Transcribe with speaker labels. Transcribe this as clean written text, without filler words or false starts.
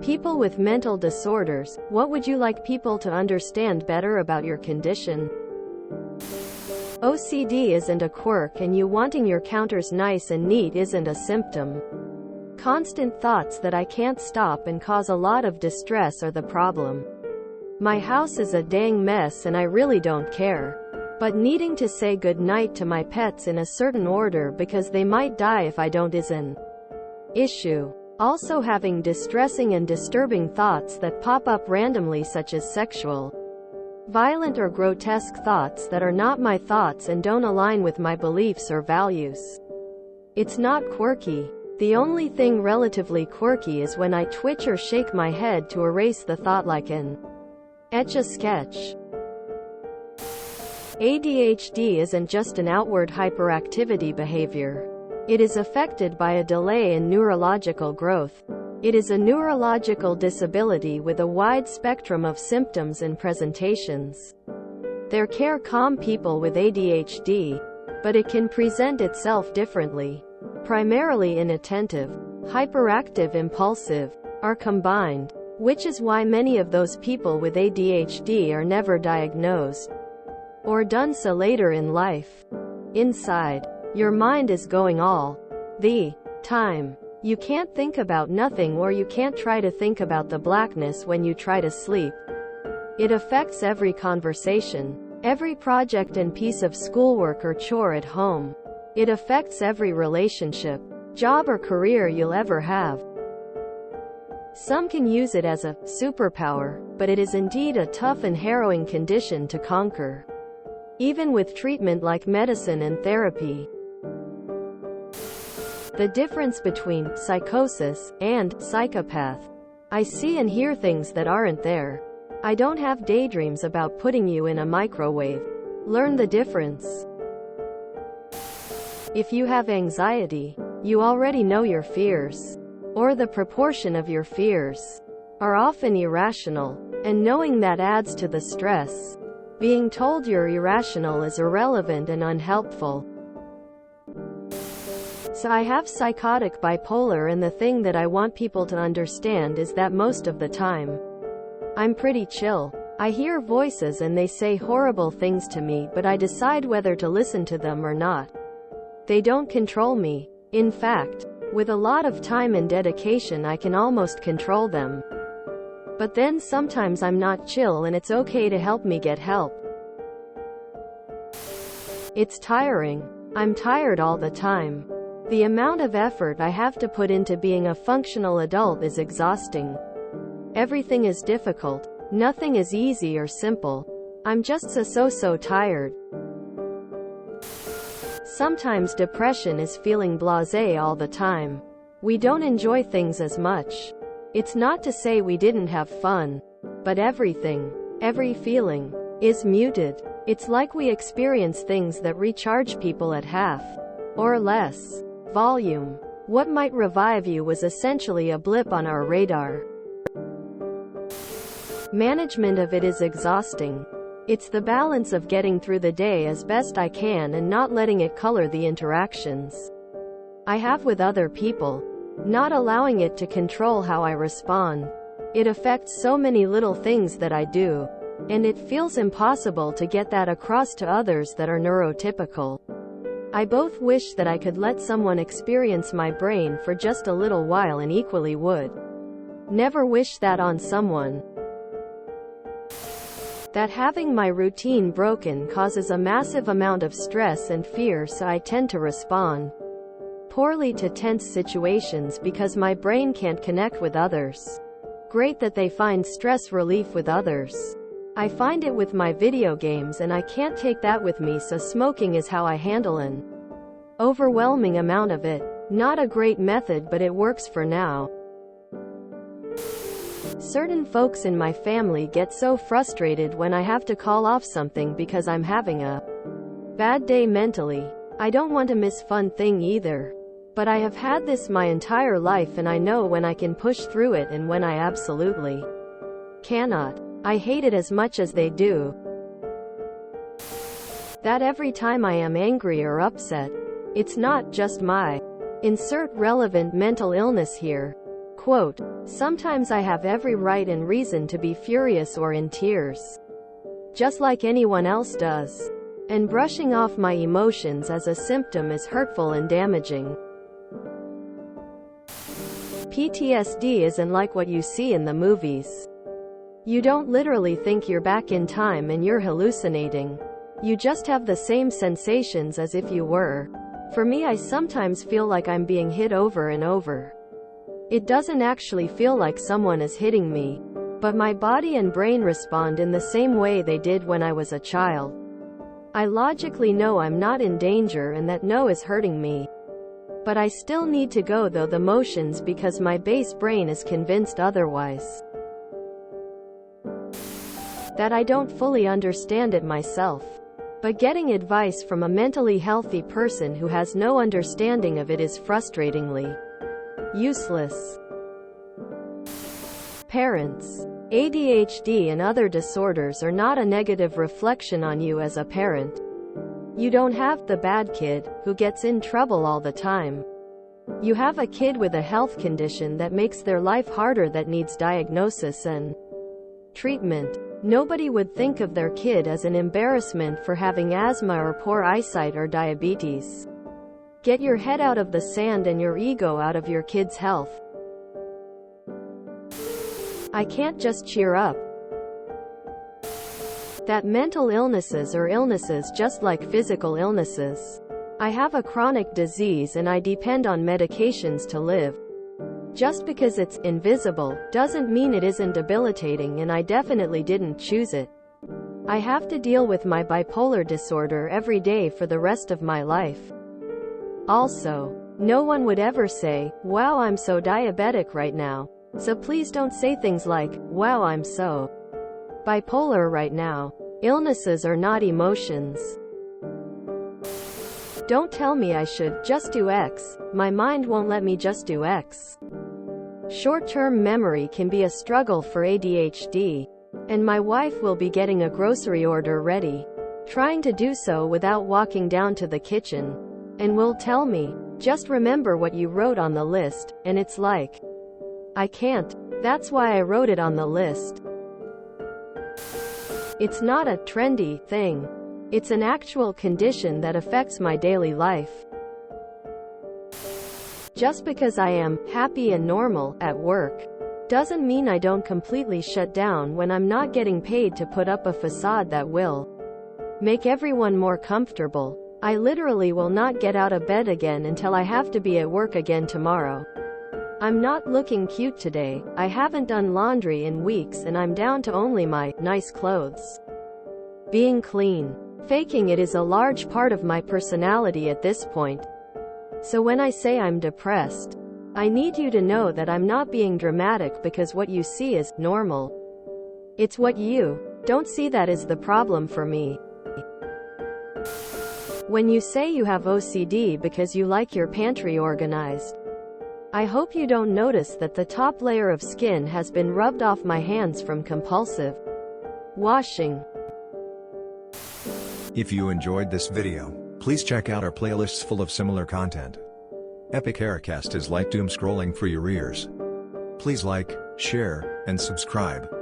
Speaker 1: People with mental disorders, what would you like people to understand better about your condition? OCD isn't a quirk, and you wanting your counters nice and neat isn't a symptom. Constant thoughts that I can't stop and cause a lot of distress are the problem. My house is a dang mess and I really don't care. But needing to say goodnight to my pets in a certain order because they might die if I don't is an issue. Also having distressing and disturbing thoughts that pop up randomly, such as sexual, violent or grotesque thoughts that are not my thoughts and don't align with my beliefs or values. It's not quirky. The only thing relatively quirky is when I twitch or shake my head to erase the thought like an Etch-a-Sketch. ADHD isn't just an outward hyperactivity behavior. It is affected by a delay in neurological growth. It is a neurological disability with a wide spectrum of symptoms and presentations. There are calm people with ADHD, but it can present itself differently. Primarily inattentive, hyperactive, impulsive, are combined, which is why many of those people with ADHD are never diagnosed, or done so later in life. Inside, your mind is going all the time. You can't think about nothing, or you can't try to think about the blackness when you try to sleep. It affects every conversation, every project and piece of schoolwork or chore at home. It affects every relationship, job or career you'll ever have. Some can use it as a superpower, but it is indeed a tough and harrowing condition to conquer, even with treatment like medicine and therapy. The difference between psychosis and psychopath. I see and hear things that aren't there. I don't have daydreams about putting you in a microwave. Learn the difference. If you have anxiety, you already know your fears, or the proportion of your fears, are often irrational, and knowing that adds to the stress. Being told you're irrational is irrelevant and unhelpful. So I have psychotic bipolar, and the thing that I want people to understand is that most of the time, I'm pretty chill. I hear voices and they say horrible things to me, but I decide whether to listen to them or not. They don't control me. In fact, with a lot of time and dedication I can almost control them. But then sometimes I'm not chill, and it's okay to help me get help. It's tiring. I'm tired all the time. The amount of effort I have to put into being a functional adult is exhausting. Everything is difficult. Nothing is easy or simple. I'm just so tired. Sometimes depression is feeling blasé all the time. We don't enjoy things as much. It's not to say we didn't have fun, but everything, every feeling, is muted. It's like we experience things that recharge people at half or less volume. What might revive you was essentially a blip on our radar. Management of it is exhausting. It's the balance of getting through the day as best I can and not letting it color the interactions I have with other people, not allowing it to control how I respond. It affects so many little things that I do, and it feels impossible to get that across to others that are neurotypical. I both wish that I could let someone experience my brain for just a little while and equally would never wish that on someone. That having my routine broken causes a massive amount of stress and fear, so I tend to respond poorly to tense situations because my brain can't connect with others. Great that they find stress relief with others. I find it with my video games, and I can't take that with me, so smoking is how I handle an overwhelming amount of it. Not a great method, but it works for now. Certain folks in my family get so frustrated when I have to call off something because I'm having a bad day mentally. I don't want to miss fun thing either. But I have had this my entire life, and I know when I can push through it and when I absolutely cannot. I hate it as much as they do. That every time I am angry or upset, it's not just my insert relevant mental illness here. Quote, "Sometimes I have every right and reason to be furious or in tears. Just like anyone else does. And brushing off my emotions as a symptom is hurtful and damaging." PTSD isn't like what you see in the movies. You don't literally think you're back in time and you're hallucinating. You just have the same sensations as if you were. For me, I sometimes feel like I'm being hit over and over. It doesn't actually feel like someone is hitting me, but my body and brain respond in the same way they did when I was a child. I logically know I'm not in danger and that no is hurting me. But I still need to go through the motions because my base brain is convinced otherwise. That I don't fully understand it myself. But getting advice from a mentally healthy person who has no understanding of it is frustratingly useless. Parents. ADHD and other disorders are not a negative reflection on you as a parent. You don't have the bad kid, who gets in trouble all the time. You have a kid with a health condition that makes their life harder, that needs diagnosis and treatment. Nobody would think of their kid as an embarrassment for having asthma or poor eyesight or diabetes. Get your head out of the sand and your ego out of your kid's health. I can't just cheer up that mental illnesses are illnesses just like physical illnesses. I have a chronic disease and I depend on medications to live. Just because it's invisible doesn't mean it isn't debilitating, and I definitely didn't choose it. I have to deal with my bipolar disorder every day for the rest of my life. Also, no one would ever say, "Wow, I'm so diabetic right now." So please don't say things like, "Wow, I'm so bipolar right now." Illnesses are not emotions. Don't tell me I should just do X. My mind won't let me just do X. Short-term memory can be a struggle for ADHD. And my wife will be getting a grocery order ready, trying to do so without walking down to the kitchen, and will tell me, "Just remember what you wrote on the list," and it's like, I can't. That's why I wrote it on the list. It's not a trendy thing. It's an actual condition that affects my daily life. Just because I am happy and normal at work doesn't mean I don't completely shut down when I'm not getting paid to put up a facade that will make everyone more comfortable. I literally will not get out of bed again until I have to be at work again tomorrow. I'm not looking cute today, I haven't done laundry in weeks, and I'm down to only my nice clothes. Being clean. Faking it is a large part of my personality at this point. So when I say I'm depressed, I need you to know that I'm not being dramatic, because what you see is normal. It's what you don't see that is the problem for me. When you say you have OCD because you like your pantry organized, I hope you don't notice that the top layer of skin has been rubbed off my hands from compulsive washing.
Speaker 2: If you enjoyed this video, please check out our playlists full of similar content. Epic Aircast is like doom scrolling for your ears. Please like, share, and subscribe.